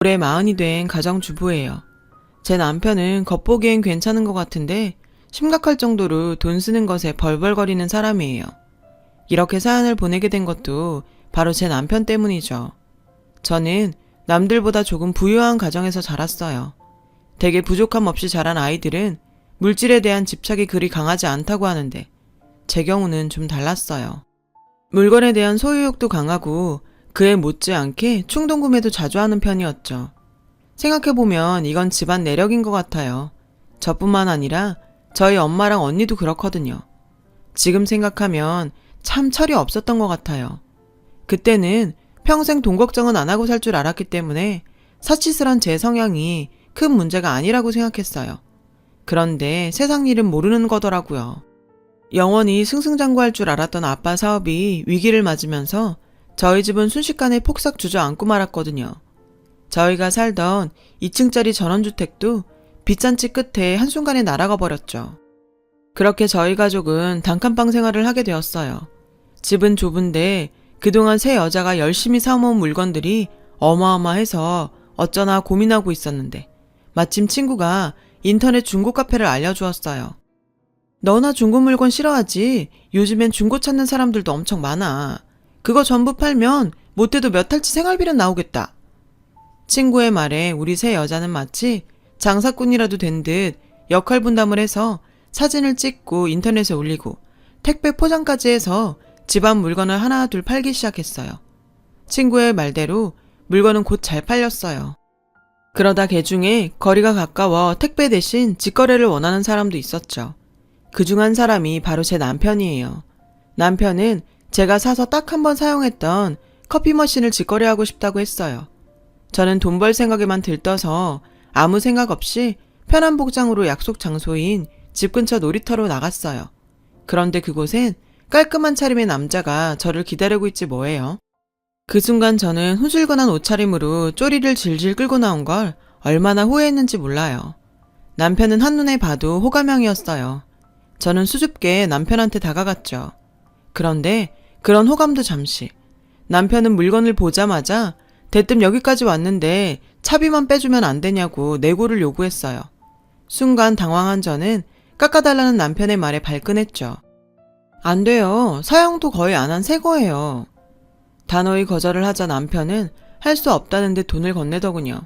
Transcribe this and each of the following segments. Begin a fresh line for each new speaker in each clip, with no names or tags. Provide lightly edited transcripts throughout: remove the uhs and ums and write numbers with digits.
올해 40이 된 가정주부예요. 제 남편은 겉보기엔 괜찮은 것 같은데 심각할 정도로 돈 쓰는 것에 벌벌거리는 사람이에요. 이렇게 사연을 보내게 된 것도 바로 제 남편 때문이죠. 저는 남들보다 조금 부유한 가정에서 자랐어요. 되게 부족함 없이 자란 아이들은 물질에 대한 집착이 그리 강하지 않다고 하는데 제 경우는 좀 달랐어요. 물건에 대한 소유욕도 강하고 그에 못지않게 충동구매도 자주 하는 편이었죠. 생각해보면 이건 집안 내력인 것 같아요. 저뿐만 아니라 저희 엄마랑 언니도 그렇거든요. 지금 생각하면 참 철이 없었던 것 같아요. 그때는 평생 돈 걱정은 안 하고 살 줄 알았기 때문에 사치스런 제 성향이 큰 문제가 아니라고 생각했어요. 그런데 세상 일은 모르는 거더라고요. 영원히 승승장구할 줄 알았던 아빠 사업이 위기를 맞으면서 저희 집은 순식간에 폭삭 주저앉고 말았거든요. 저희가 살던 2층짜리 전원주택도 빚잔치 끝에 한순간에 날아가 버렸죠. 그렇게 저희 가족은 단칸방 생활을 하게 되었어요. 집은 좁은데 그동안 새 여자가 열심히 사모은 물건들이 어마어마해서 어쩌나 고민하고 있었는데 마침 친구가 인터넷 중고 카페를 알려주었어요. 너나 중고 물건 싫어하지? 요즘엔 중고 찾는 사람들도 엄청 많아. 그거 전부 팔면 못해도 몇 달치 생활비는 나오겠다. 친구의 말에 우리 새 여자는 마치 장사꾼이라도 된 듯 역할 분담을 해서 사진을 찍고 인터넷에 올리고 택배 포장까지 해서 집안 물건을 하나 둘 팔기 시작했어요. 친구의 말대로 물건은 곧 잘 팔렸어요. 그러다 개중에 거리가 가까워 택배 대신 직거래를 원하는 사람도 있었죠. 그중 한 사람이 바로 제 남편이에요. 남편은 제가 사서 딱 한 번 사용했던 커피 머신을 직거래하고 싶다고 했어요. 저는 돈 벌 생각에만 들떠서 아무 생각 없이 편한 복장으로 약속 장소인 집 근처 놀이터로 나갔어요. 그런데 그곳엔 깔끔한 차림의 남자가 저를 기다리고 있지 뭐예요. 그 순간 저는 후줄근한 옷차림으로 쪼리를 질질 끌고 나온 걸 얼마나 후회했는지 몰라요. 남편은 한눈에 봐도 호감형이었어요. 저는 수줍게 남편한테 다가갔죠. 그런데 그런 호감도 잠시. 남편은 물건을 보자마자 대뜸 여기까지 왔는데 차비만 빼주면 안 되냐고 내고를 요구했어요. 순간 당황한 저는 깎아달라는 남편의 말에 발끈했죠. 안 돼요. 사용도 거의 안 한 새 거예요. 단호히 거절을 하자 남편은 할 수 없다는 듯 돈을 건네더군요.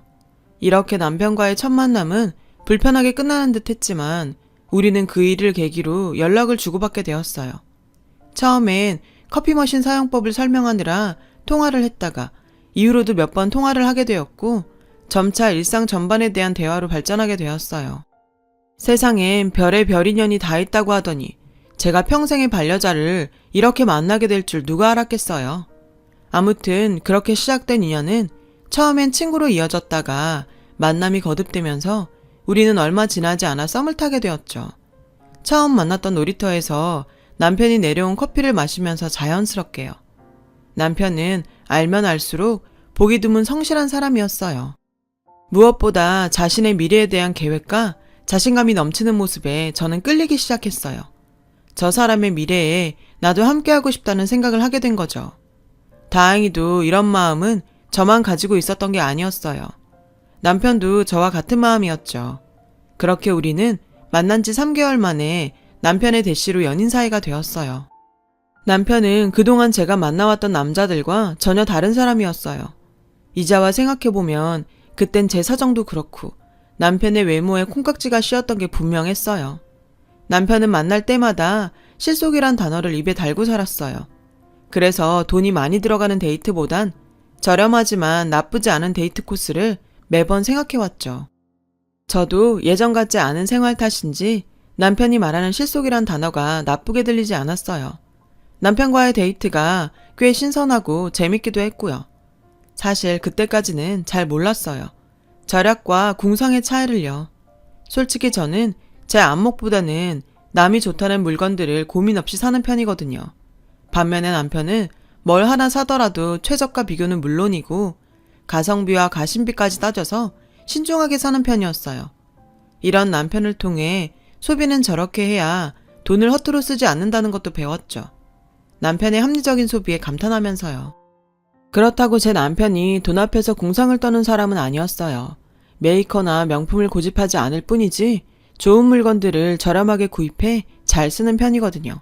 이렇게 남편과의 첫 만남은 불편하게 끝나는 듯 했지만 우리는 그 일을 계기로 연락을 주고받게 되었어요. 처음엔 커피 머신 사용법을 설명하느라 통화를 했다가 이후로도 몇 번 통화를 하게 되었고 점차 일상 전반에 대한 대화로 발전하게 되었어요. 세상엔 별의 별 인연이 다 있다고 하더니 제가 평생의 반려자를 이렇게 만나게 될 줄 누가 알았겠어요. 아무튼 그렇게 시작된 인연은 처음엔 친구로 이어졌다가 만남이 거듭되면서 우리는 얼마 지나지 않아 썸을 타게 되었죠. 처음 만났던 놀이터에서 남편이 내려온 커피를 마시면서 자연스럽게요. 남편은 알면 알수록 보기 드문 성실한 사람이었어요. 무엇보다 자신의 미래에 대한 계획과 자신감이 넘치는 모습에 저는 끌리기 시작했어요. 저 사람의 미래에 나도 함께하고 싶다는 생각을 하게 된 거죠. 다행히도 이런 마음은 저만 가지고 있었던 게 아니었어요. 남편도 저와 같은 마음이었죠. 그렇게 우리는 만난 지 3개월 만에 남편의 대시로 연인 사이가 되었어요. 남편은 그동안 제가 만나왔던 남자들과 전혀 다른 사람이었어요. 이제와 생각해보면 그땐 제 사정도 그렇고 남편의 외모에 콩깍지가 씌었던 게 분명했어요. 남편은 만날 때마다 실속이란 단어를 입에 달고 살았어요. 그래서 돈이 많이 들어가는 데이트보단 저렴하지만 나쁘지 않은 데이트 코스를 매번 생각해왔죠. 저도 예전 같지 않은 생활 탓인지 남편이 말하는 실속이란 단어가 나쁘게 들리지 않았어요. 남편과의 데이트가 꽤 신선하고 재밌기도 했고요. 사실 그때까지는 잘 몰랐어요. 절약과 궁상의 차이를요. 솔직히 저는 제 안목보다는 남이 좋다는 물건들을 고민 없이 사는 편이거든요. 반면에 남편은 뭘 하나 사더라도 최저가 비교는 물론이고 가성비와 가심비까지 따져서 신중하게 사는 편이었어요. 이런 남편을 통해 소비는 저렇게 해야 돈을 허투루 쓰지 않는다는 것도 배웠죠. 남편의 합리적인 소비에 감탄하면서요. 그렇다고 제 남편이 돈 앞에서 공상을 떠는 사람은 아니었어요. 메이커나 명품을 고집하지 않을 뿐이지 좋은 물건들을 저렴하게 구입해 잘 쓰는 편이거든요.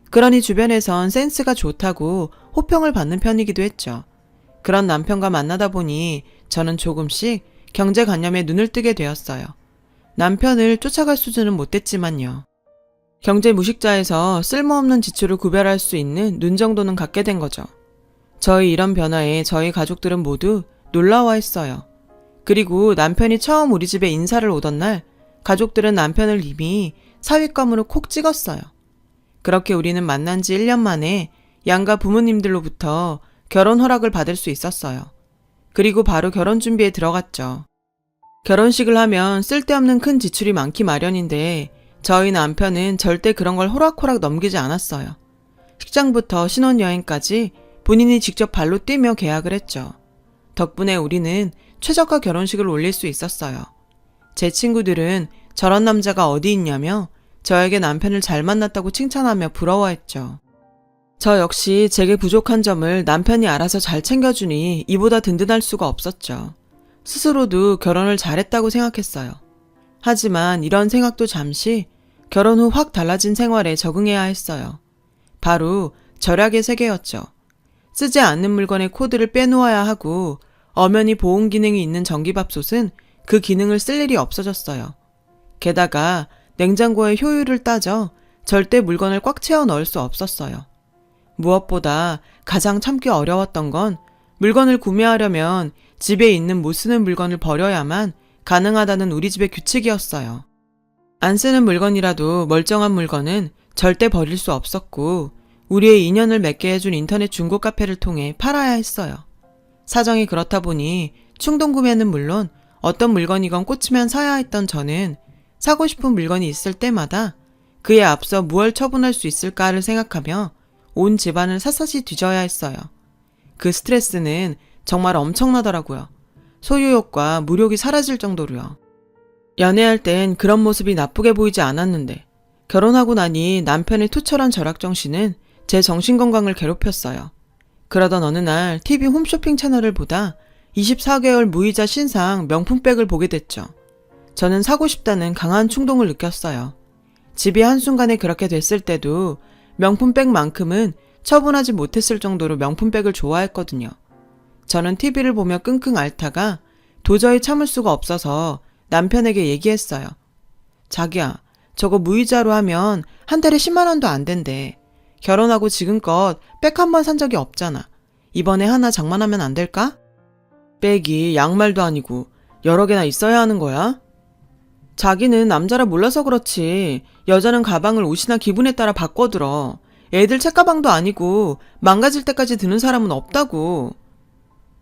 그러니 주변에선 센스가 좋다고 호평을 받는 편이기도 했죠. 그런 남편과 만나다 보니 저는 조금씩 경제관념에 눈을 뜨게 되었어요. 남편을 쫓아갈 수준은 못됐지만요. 경제무식자에서 쓸모없는 지출을 구별할 수 있는 눈 정도는 갖게 된 거죠. 저희 이런 변화에 저희 가족들은 모두 놀라워했어요. 그리고 남편이 처음 우리 집에 인사를 오던 날 가족들은 남편을 이미 사윗감으로 콕 찍었어요. 그렇게 우리는 만난 지 1년 만에 양가 부모님들로부터 결혼 허락을 받을 수 있었어요. 그리고 바로 결혼 준비에 들어갔죠. 결혼식을 하면 쓸데없는 큰 지출이 많기 마련인데 저희 남편은 절대 그런 걸 호락호락 넘기지 않았어요. 식장부터 신혼여행까지 본인이 직접 발로 뛰며 계약을 했죠. 덕분에 우리는 최저가 결혼식을 올릴 수 있었어요. 제 친구들은 저런 남자가 어디 있냐며 저에게 남편을 잘 만났다고 칭찬하며 부러워했죠. 저 역시 제게 부족한 점을 남편이 알아서 잘 챙겨주니 이보다 든든할 수가 없었죠. 스스로도 결혼을 잘했다고 생각했어요. 하지만 이런 생각도 잠시 결혼 후 확 달라진 생활에 적응해야 했어요. 바로 절약의 세계였죠. 쓰지 않는 물건의 코드를 빼놓아야 하고 엄연히 보온 기능이 있는 전기밥솥은 그 기능을 쓸 일이 없어졌어요. 게다가 냉장고의 효율을 따져 절대 물건을 꽉 채워 넣을 수 없었어요. 무엇보다 가장 참기 어려웠던 건 물건을 구매하려면 집에 있는 못 쓰는 물건을 버려야만 가능하다는 우리 집의 규칙이었어요. 안 쓰는 물건이라도 멀쩡한 물건은 절대 버릴 수 없었고 우리의 인연을 맺게 해준 인터넷 중고 카페를 통해 팔아야 했어요. 사정이 그렇다 보니 충동 구매는 물론 어떤 물건이건 꽂히면 사야 했던 저는 사고 싶은 물건이 있을 때마다 그에 앞서 무얼 처분할 수 있을까를 생각하며 온 집안을 샅샅이 뒤져야 했어요. 그 스트레스는 정말 엄청나더라고요. 소유욕과 무력이 사라질 정도로요. 연애할 땐 그런 모습이 나쁘게 보이지 않았는데 결혼하고 나니 남편의 투철한 절약정신은 제 정신건강을 괴롭혔어요. 그러던 어느 날 TV 홈쇼핑 채널을 보다 24개월 무이자 신상 명품백을 보게 됐죠. 저는 사고 싶다는 강한 충동을 느꼈어요. 집이 한순간에 그렇게 됐을 때도 명품백만큼은 처분하지 못했을 정도로 명품백을 좋아했거든요. 저는 TV를 보며 끙끙 앓다가 도저히 참을 수가 없어서 남편에게 얘기했어요. 자기야, 저거 무이자로 하면 한 달에 10만 원도 안 된대. 결혼하고 지금껏 백 한 번 산 적이 없잖아. 이번에 하나 장만하면 안 될까? 백이 양말도 아니고 여러 개나 있어야 하는 거야? 자기는 남자라 몰라서 그렇지 여자는 가방을 옷이나 기분에 따라 바꿔 들어. 애들 책가방도 아니고 망가질 때까지 드는 사람은 없다고.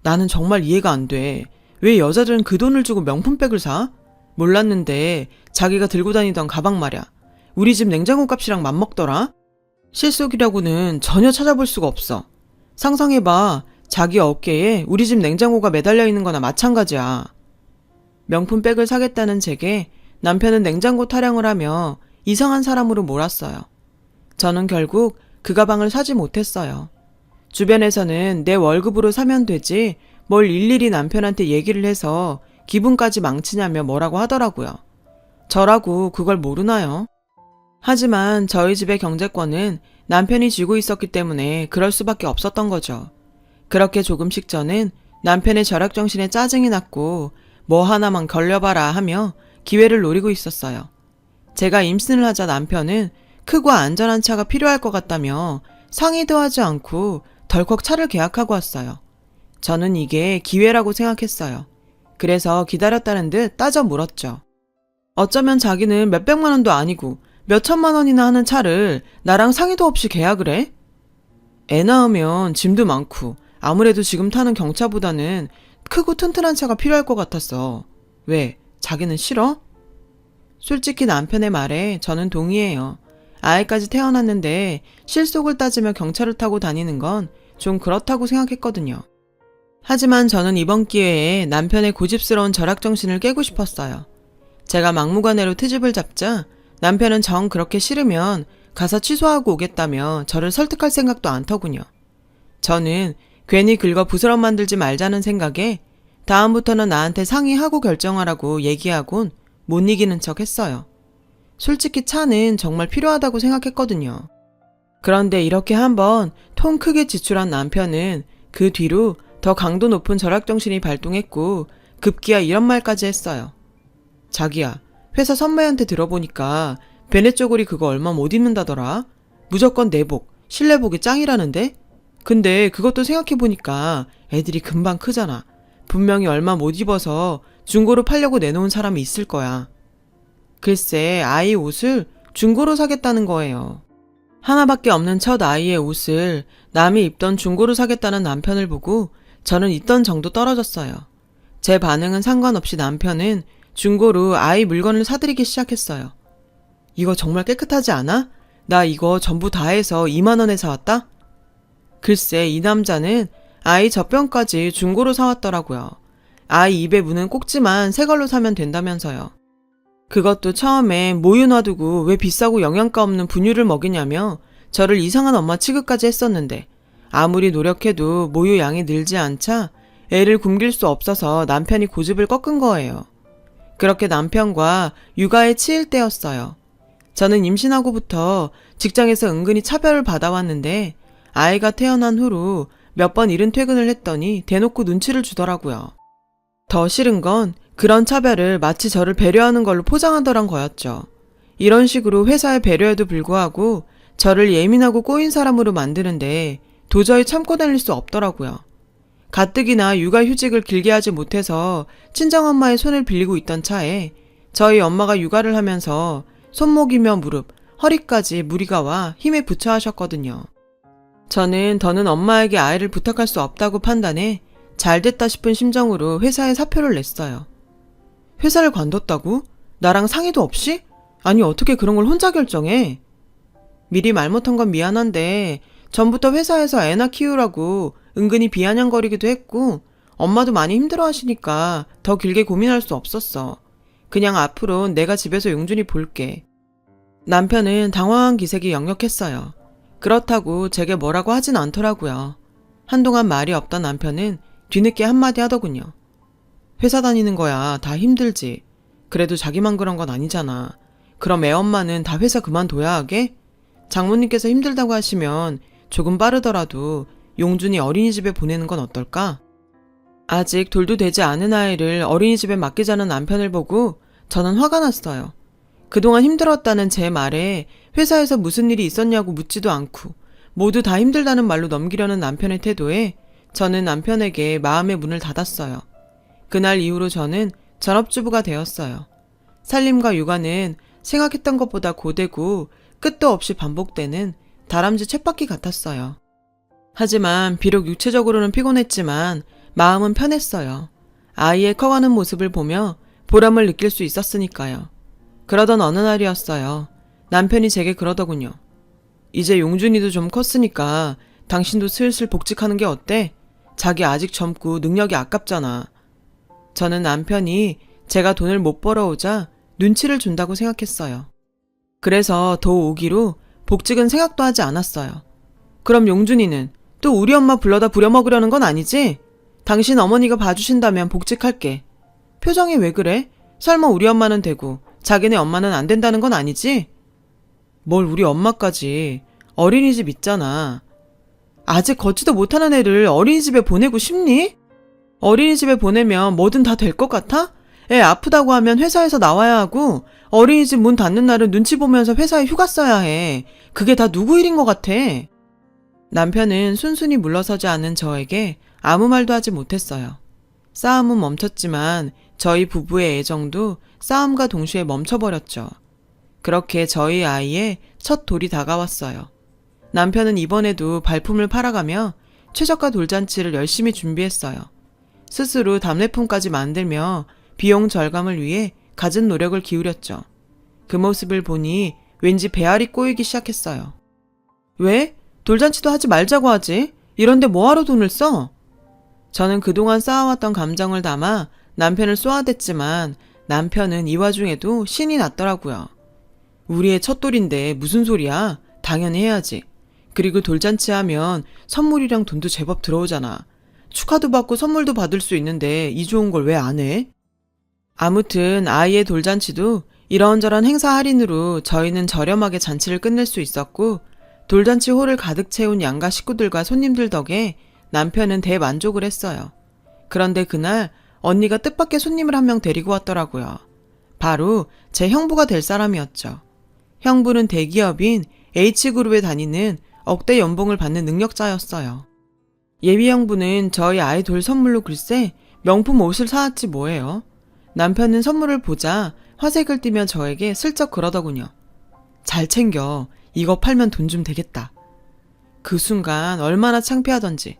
나는 정말 이해가 안 돼. 왜 여자들은 그 돈을 주고 명품백을 사? 몰랐는데 자기가 들고 다니던 가방 말이야. 우리 집 냉장고 값이랑 맞먹더라? 실속이라고는 전혀 찾아볼 수가 없어. 상상해봐. 자기 어깨에 우리 집 냉장고가 매달려 있는 거나 마찬가지야. 명품백을 사겠다는 제게 남편은 냉장고 타령을 하며 이상한 사람으로 몰았어요. 저는 결국 그 가방을 사지 못했어요. 주변에서는 내 월급으로 사면 되지 뭘 일일이 남편한테 얘기를 해서 기분까지 망치냐며 뭐라고 하더라고요. 저라고 그걸 모르나요? 하지만 저희 집의 경제권은 남편이 쥐고 있었기 때문에 그럴 수밖에 없었던 거죠. 그렇게 조금씩 저는 남편의 절약정신에 짜증이 났고 뭐 하나만 걸려봐라 하며 기회를 노리고 있었어요. 제가 임신을 하자 남편은 크고 안전한 차가 필요할 것 같다며 상의도 하지 않고 덜컥 차를 계약하고 왔어요. 저는 이게 기회라고 생각했어요. 그래서 기다렸다는 듯 따져 물었죠. 어쩌면 자기는 몇백만 원도 아니고 몇천만 원이나 하는 차를 나랑 상의도 없이 계약을 해? 애 낳으면 짐도 많고 아무래도 지금 타는 경차보다는 크고 튼튼한 차가 필요할 것 같았어. 왜? 자기는 싫어? 솔직히 남편의 말에 저는 동의해요. 아이까지 태어났는데 실속을 따지며 경차를 타고 다니는 건 좀 그렇다고 생각했거든요. 하지만 저는 이번 기회에 남편의 고집스러운 절약정신을 깨고 싶었어요. 제가 막무가내로 트집을 잡자 남편은 정 그렇게 싫으면 가서 취소하고 오겠다며 저를 설득할 생각도 않더군요. 저는 괜히 긁어 부스럼 만들지 말자는 생각에 다음부터는 나한테 상의하고 결정하라고 얘기하곤 못 이기는 척 했어요. 솔직히 차는 정말 필요하다고 생각했거든요. 그런데 이렇게 한번 통 크게 지출한 남편은 그 뒤로 더 강도 높은 절약정신이 발동했고 급기야 이런 말까지 했어요. 자기야, 회사 선배한테 들어보니까 베네 쪼고리 그거 얼마 못 입는다더라. 무조건 내복, 실내복이 짱이라는데? 근데 그것도 생각해보니까 애들이 금방 크잖아. 분명히 얼마 못 입어서 중고로 팔려고 내놓은 사람이 있을 거야. 글쎄, 아이 옷을 중고로 사겠다는 거예요. 하나밖에 없는 첫 아이의 옷을 남이 입던 중고로 사겠다는 남편을 보고 저는 있던 정도 떨어졌어요. 제 반응은 상관없이 남편은 중고로 아이 물건을 사들이기 시작했어요. 이거 정말 깨끗하지 않아? 나 이거 전부 다 해서 2만 원에 사왔다? 글쎄, 이 남자는 아이 젖병까지 중고로 사왔더라고요. 아이 입에 무는 꼭지만 새 걸로 사면 된다면서요. 그것도 처음에 모유 놔두고 왜 비싸고 영양가 없는 분유를 먹이냐며 저를 이상한 엄마 취급까지 했었는데 아무리 노력해도 모유 양이 늘지 않자 애를 굶길 수 없어서 남편이 고집을 꺾은 거예요. 그렇게 남편과 육아에 치일 때였어요. 저는 임신하고부터 직장에서 은근히 차별을 받아왔는데 아이가 태어난 후로 몇 번 이른 퇴근을 했더니 대놓고 눈치를 주더라고요. 더 싫은 건 그런 차별을 마치 저를 배려하는 걸로 포장하더란 거였죠. 이런 식으로 회사의 배려에도 불구하고 저를 예민하고 꼬인 사람으로 만드는데 도저히 참고 다닐 수 없더라고요. 가뜩이나 육아휴직을 길게 하지 못해서 친정엄마의 손을 빌리고 있던 차에 저희 엄마가 육아를 하면서 손목이며 무릎, 허리까지 무리가 와 힘에 부처 하셨거든요. 저는 더는 엄마에게 아이를 부탁할 수 없다고 판단해 잘됐다 싶은 심정으로 회사에 사표를 냈어요. 회사를 관뒀다고? 나랑 상의도 없이? 아니 어떻게 그런 걸 혼자 결정해? 미리 말 못한 건 미안한데 전부터 회사에서 애나 키우라고 은근히 비아냥거리기도 했고 엄마도 많이 힘들어 하시니까 더 길게 고민할 수 없었어. 그냥 앞으로는 내가 집에서 용준이 볼게. 남편은 당황한 기색이 역력했어요. 그렇다고 제게 뭐라고 하진 않더라고요. 한동안 말이 없던 남편은 뒤늦게 한마디 하더군요. 회사 다니는 거야 다 힘들지. 그래도 자기만 그런 건 아니잖아. 그럼 애 엄마는 다 회사 그만둬야 하게? 장모님께서 힘들다고 하시면 조금 빠르더라도 용준이 어린이집에 보내는 건 어떨까? 아직 돌도 되지 않은 아이를 어린이집에 맡기자는 남편을 보고 저는 화가 났어요. 그동안 힘들었다는 제 말에 회사에서 무슨 일이 있었냐고 묻지도 않고 모두 다 힘들다는 말로 넘기려는 남편의 태도에 저는 남편에게 마음의 문을 닫았어요. 그날 이후로 저는 전업주부가 되었어요. 살림과 육아는 생각했던 것보다 고되고 끝도 없이 반복되는 다람쥐 쳇바퀴 같았어요. 하지만 비록 육체적으로는 피곤했지만 마음은 편했어요. 아이의 커가는 모습을 보며 보람을 느낄 수 있었으니까요. 그러던 어느 날이었어요. 남편이 제게 그러더군요. 이제 용준이도 좀 컸으니까 당신도 슬슬 복직하는 게 어때? 자기 아직 젊고 능력이 아깝잖아. 저는 남편이 제가 돈을 못 벌어오자 눈치를 준다고 생각했어요. 그래서 더 오기로 복직은 생각도 하지 않았어요. 그럼 용준이는 또 우리 엄마 불러다 부려먹으려는 건 아니지? 당신 어머니가 봐주신다면 복직할게. 표정이 왜 그래? 설마 우리 엄마는 되고 자기네 엄마는 안 된다는 건 아니지? 뭘 우리 엄마까지. 어린이집 있잖아. 아직 걷지도 못하는 애를 어린이집에 보내고 싶니? 어린이집에 보내면 뭐든 다 될 것 같아? 애 아프다고 하면 회사에서 나와야 하고 어린이집 문 닫는 날은 눈치 보면서 회사에 휴가 써야 해. 그게 다 누구 일인 것 같아? 남편은 순순히 물러서지 않은 저에게 아무 말도 하지 못했어요. 싸움은 멈췄지만 저희 부부의 애정도 싸움과 동시에 멈춰버렸죠. 그렇게 저희 아이의 첫 돌이 다가왔어요. 남편은 이번에도 발품을 팔아가며 최저가 돌잔치를 열심히 준비했어요. 스스로 답례품까지 만들며 비용 절감을 위해 갖은 노력을 기울였죠. 그 모습을 보니 왠지 배알이 꼬이기 시작했어요. 왜? 돌잔치도 하지 말자고 하지? 이런데 뭐하러 돈을 써? 저는 그동안 쌓아왔던 감정을 담아 남편을 쏘아댔지만 남편은 이 와중에도 신이 났더라고요. 우리의 첫 돌인데 무슨 소리야? 당연히 해야지. 그리고 돌잔치 하면 선물이랑 돈도 제법 들어오잖아. 축하도 받고 선물도 받을 수 있는데 이 좋은 걸 왜 안 해? 아무튼 아이의 돌잔치도 이런저런 행사 할인으로 저희는 저렴하게 잔치를 끝낼 수 있었고, 돌잔치 홀을 가득 채운 양가 식구들과 손님들 덕에 남편은 대만족을 했어요. 그런데 그날 언니가 뜻밖의 손님을 한 명 데리고 왔더라고요. 바로 제 형부가 될 사람이었죠. 형부는 대기업인 H그룹에 다니는 억대 연봉을 받는 능력자였어요. 예비 형부는 저희 아이 돌 선물로 글쎄 명품 옷을 사왔지 뭐예요. 남편은 선물을 보자 화색을 띠며 저에게 슬쩍 그러더군요. 잘 챙겨. 이거 팔면 돈 좀 되겠다. 그 순간 얼마나 창피하던지.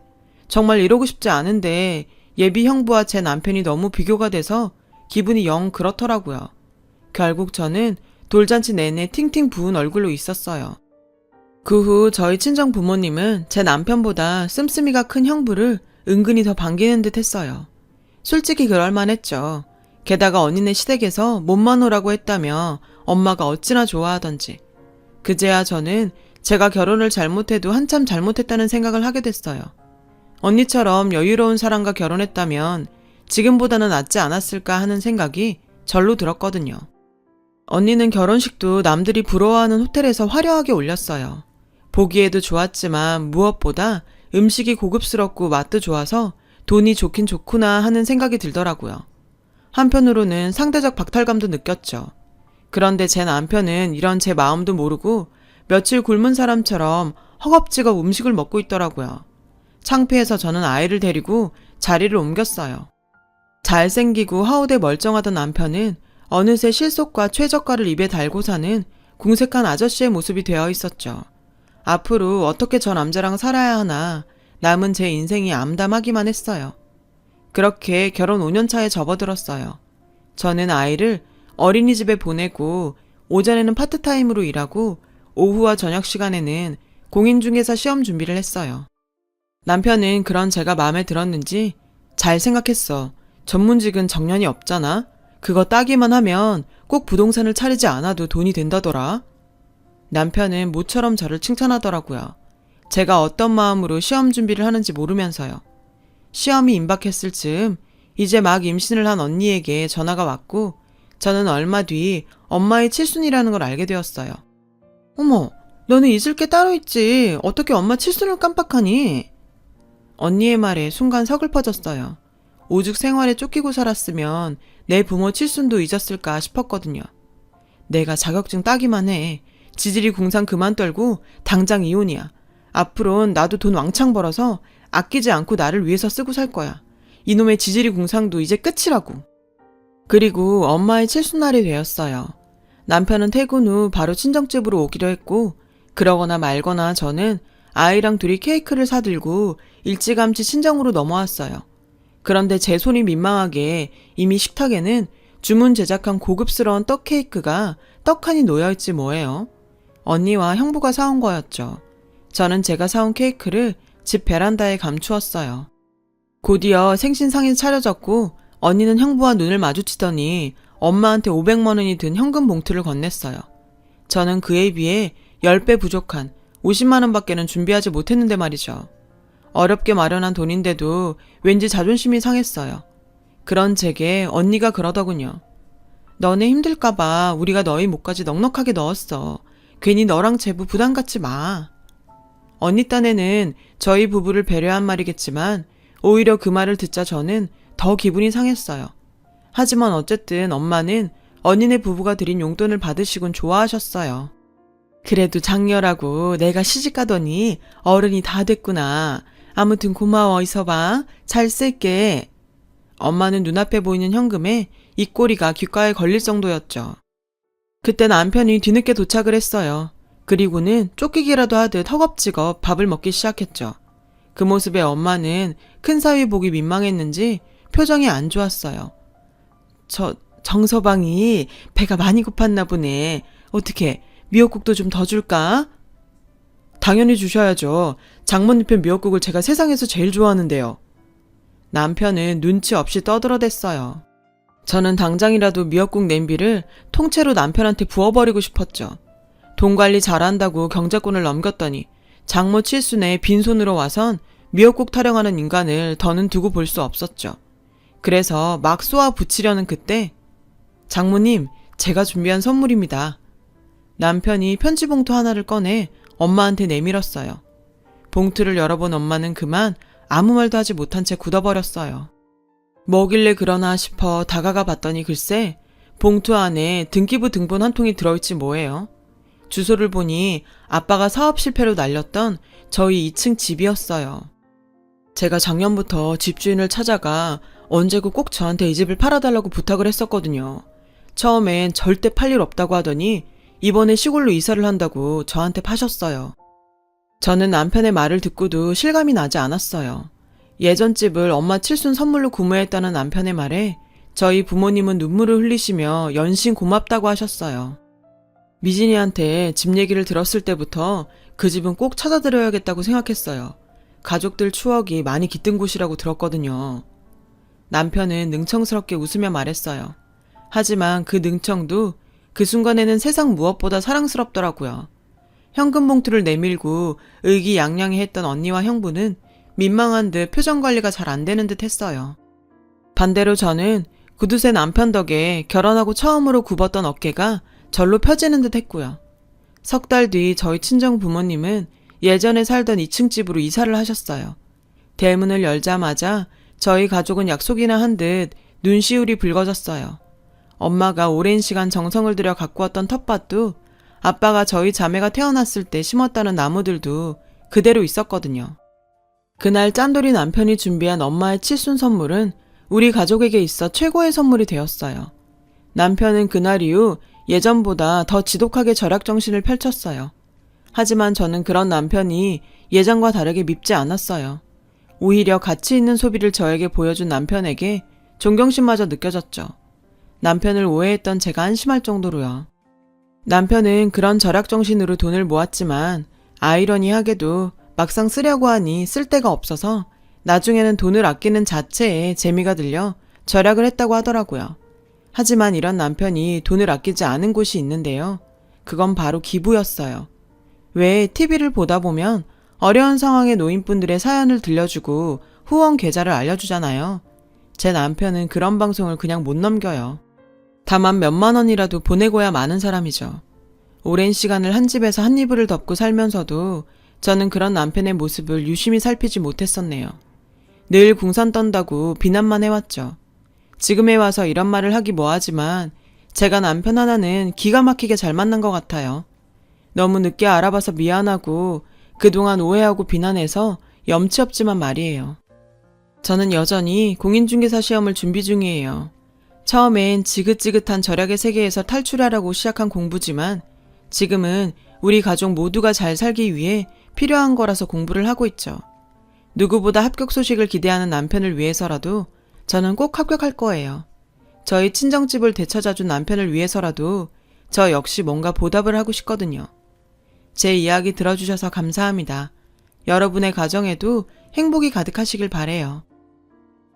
정말 이러고 싶지 않은데 예비 형부와 제 남편이 너무 비교가 돼서 기분이 영 그렇더라고요. 결국 저는 돌잔치 내내 팅팅 부은 얼굴로 있었어요. 그 후 저희 친정 부모님은 제 남편보다 씀씀이가 큰 형부를 은근히 더 반기는 듯 했어요. 솔직히 그럴만했죠. 게다가 언니네 시댁에서 몸만 오라고 했다며 엄마가 어찌나 좋아하던지. 그제야 저는 제가 결혼을 잘못해도 한참 잘못했다는 생각을 하게 됐어요. 언니처럼 여유로운 사람과 결혼했다면 지금보다는 낫지 않았을까 하는 생각이 절로 들었거든요. 언니는 결혼식도 남들이 부러워하는 호텔에서 화려하게 올렸어요. 보기에도 좋았지만 무엇보다 음식이 고급스럽고 맛도 좋아서 돈이 좋긴 좋구나 하는 생각이 들더라고요. 한편으로는 상대적 박탈감도 느꼈죠. 그런데 제 남편은 이런 제 마음도 모르고 며칠 굶은 사람처럼 허겁지겁 음식을 먹고 있더라고요. 창피해서 저는 아이를 데리고 자리를 옮겼어요. 잘생기고 하우대 멀쩡하던 남편은 어느새 실속과 최저가를 입에 달고 사는 궁색한 아저씨의 모습이 되어 있었죠. 앞으로 어떻게 저 남자랑 살아야 하나 남은 제 인생이 암담하기만 했어요. 그렇게 결혼 5년 차에 접어들었어요. 저는 아이를 어린이집에 보내고 오전에는 파트타임으로 일하고 오후와 저녁 시간에는 공인중개사 시험 준비를 했어요. 남편은 그런 제가 마음에 들었는지 잘 생각했어. 전문직은 정년이 없잖아. 그거 따기만 하면 꼭 부동산을 차리지 않아도 돈이 된다더라. 남편은 모처럼 저를 칭찬하더라고요. 제가 어떤 마음으로 시험 준비를 하는지 모르면서요. 시험이 임박했을 즈음 이제 막 임신을 한 언니에게 전화가 왔고 저는 얼마 뒤 엄마의 칠순이라는 걸 알게 되었어요. 어머, 너는 잊을 게 따로 있지. 어떻게 엄마 칠순을 깜빡하니? 언니의 말에 순간 서글퍼졌어요. 오죽 생활에 쫓기고 살았으면 내 부모 칠순도 잊었을까 싶었거든요. 내가 자격증 따기만 해. 지질이 궁상 그만 떨고 당장 이혼이야. 앞으론 나도 돈 왕창 벌어서 아끼지 않고 나를 위해서 쓰고 살 거야. 이놈의 지질이 궁상도 이제 끝이라고. 그리고 엄마의 칠순날이 되었어요. 남편은 퇴근 후 바로 친정집으로 오기로 했고 그러거나 말거나 저는 아이랑 둘이 케이크를 사들고 일찌감치 친정으로 넘어왔어요. 그런데 제 손이 민망하게 이미 식탁에는 주문 제작한 고급스러운 떡 케이크가 떡하니 놓여있지 뭐예요. 언니와 형부가 사온 거였죠. 저는 제가 사온 케이크를 집 베란다에 감추었어요. 곧이어 생신상이 차려졌고 언니는 형부와 눈을 마주치더니 엄마한테 500만 원이 든 현금 봉투를 건넸어요. 저는 그에 비해 10배 부족한 50만 원밖에는 준비하지 못했는데 말이죠. 어렵게 마련한 돈인데도 왠지 자존심이 상했어요. 그런 제게 언니가 그러더군요. 너네 힘들까봐 우리가 너희 목까지 넉넉하게 넣었어. 괜히 너랑 제부 부담 갖지 마. 언니 딴에는 저희 부부를 배려한 말이겠지만 오히려 그 말을 듣자 저는 더 기분이 상했어요. 하지만 어쨌든 엄마는 언니네 부부가 드린 용돈을 받으시곤 좋아하셨어요. 그래도 장녀라고 내가 시집가더니 어른이 다 됐구나. 아무튼 고마워. 있어 봐. 잘 쓸게. 엄마는 눈앞에 보이는 현금에 입꼬리가 귓가에 걸릴 정도였죠. 그때 남편이 뒤늦게 도착을 했어요. 그리고는 쫓기기라도 하듯 허겁지겁 밥을 먹기 시작했죠. 그 모습에 엄마는 큰 사위 보기 민망했는지 표정이 안 좋았어요. 정서방이 배가 많이 고팠나 보네. 어떻게 미역국도 좀 더 줄까? 당연히 주셔야죠. 장모님 편 미역국을 제가 세상에서 제일 좋아하는데요. 남편은 눈치 없이 떠들어댔어요. 저는 당장이라도 미역국 냄비를 통째로 남편한테 부어버리고 싶었죠. 돈 관리 잘한다고 경제권을 넘겼더니 장모 칠순에 빈손으로 와선 미역국 타령하는 인간을 더는 두고 볼 수 없었죠. 그래서 막 쏘아 붙이려는 그때 장모님, 제가 준비한 선물입니다. 남편이 편지 봉투 하나를 꺼내 엄마한테 내밀었어요. 봉투를 열어본 엄마는 그만 아무 말도 하지 못한 채 굳어버렸어요. 뭐길래 그러나 싶어 다가가 봤더니 글쎄 봉투 안에 등기부 등본 한 통이 들어있지 뭐예요. 주소를 보니 아빠가 사업 실패로 날렸던 저희 2층 집이었어요. 제가 작년부터 집주인을 찾아가 언제고 꼭 저한테 이 집을 팔아달라고 부탁을 했었거든요. 처음엔 절대 팔 일 없다고 하더니 이번에 시골로 이사를 한다고 저한테 파셨어요. 저는 남편의 말을 듣고도 실감이 나지 않았어요. 예전 집을 엄마 칠순 선물로 구매했다는 남편의 말에 저희 부모님은 눈물을 흘리시며 연신 고맙다고 하셨어요. 미진이한테 집 얘기를 들었을 때부터 그 집은 꼭 찾아드려야겠다고 생각했어요. 가족들 추억이 많이 깃든 곳이라고 들었거든요. 남편은 능청스럽게 웃으며 말했어요. 하지만 그 능청도 그 순간에는 세상 무엇보다 사랑스럽더라고요. 현금 봉투를 내밀고 의기양양해했던 언니와 형부는 민망한 듯 표정 관리가 잘 안 되는 듯 했어요. 반대로 저는 구두쇠 남편 덕에 결혼하고 처음으로 굽었던 어깨가 절로 펴지는 듯 했고요. 석 달 뒤 저희 친정 부모님은 예전에 살던 2층 집으로 이사를 하셨어요. 대문을 열자마자 저희 가족은 약속이나 한 듯 눈시울이 붉어졌어요. 엄마가 오랜 시간 정성을 들여 가꾸었던 텃밭도 아빠가 저희 자매가 태어났을 때 심었다는 나무들도 그대로 있었거든요. 그날 짠돌이 남편이 준비한 엄마의 칠순 선물은 우리 가족에게 있어 최고의 선물이 되었어요. 남편은 그날 이후 예전보다 더 지독하게 절약정신을 펼쳤어요. 하지만 저는 그런 남편이 예전과 다르게 밉지 않았어요. 오히려 가치 있는 소비를 저에게 보여준 남편에게 존경심마저 느껴졌죠. 남편을 오해했던 제가 한심할 정도로요. 남편은 그런 절약정신으로 돈을 모았지만 아이러니하게도 막상 쓰려고 하니 쓸 데가 없어서 나중에는 돈을 아끼는 자체에 재미가 들려 절약을 했다고 하더라고요. 하지만 이런 남편이 돈을 아끼지 않은 곳이 있는데요. 그건 바로 기부였어요. 왜 TV를 보다 보면 어려운 상황의 노인분들의 사연을 들려주고 후원 계좌를 알려주잖아요. 제 남편은 그런 방송을 그냥 못 넘겨요. 다만 몇만 원이라도 보내고야 마는 사람이죠. 오랜 시간을 한 집에서 한 이불을 덮고 살면서도 저는 그런 남편의 모습을 유심히 살피지 못했었네요. 늘 궁선 떤다고 비난만 해왔죠. 지금에 와서 이런 말을 하기 뭐하지만 제가 남편 하나는 기가 막히게 잘 만난 것 같아요. 너무 늦게 알아봐서 미안하고 그동안 오해하고 비난해서 염치 없지만 말이에요. 저는 여전히 공인중개사 시험을 준비 중이에요. 처음엔 지긋지긋한 절약의 세계에서 탈출하라고 시작한 공부지만 지금은 우리 가족 모두가 잘 살기 위해 필요한 거라서 공부를 하고 있죠. 누구보다 합격 소식을 기대하는 남편을 위해서라도 저는 꼭 합격할 거예요. 저희 친정집을 되찾아준 남편을 위해서라도 저 역시 뭔가 보답을 하고 싶거든요. 제 이야기 들어주셔서 감사합니다. 여러분의 가정에도 행복이 가득하시길 바래요.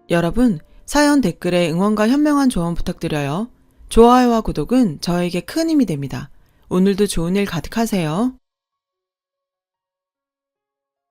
여러분, 사연 댓글에 응원과 현명한 조언 부탁드려요. 좋아요와 구독은 저에게 큰 힘이 됩니다. 오늘도 좋은 일 가득하세요.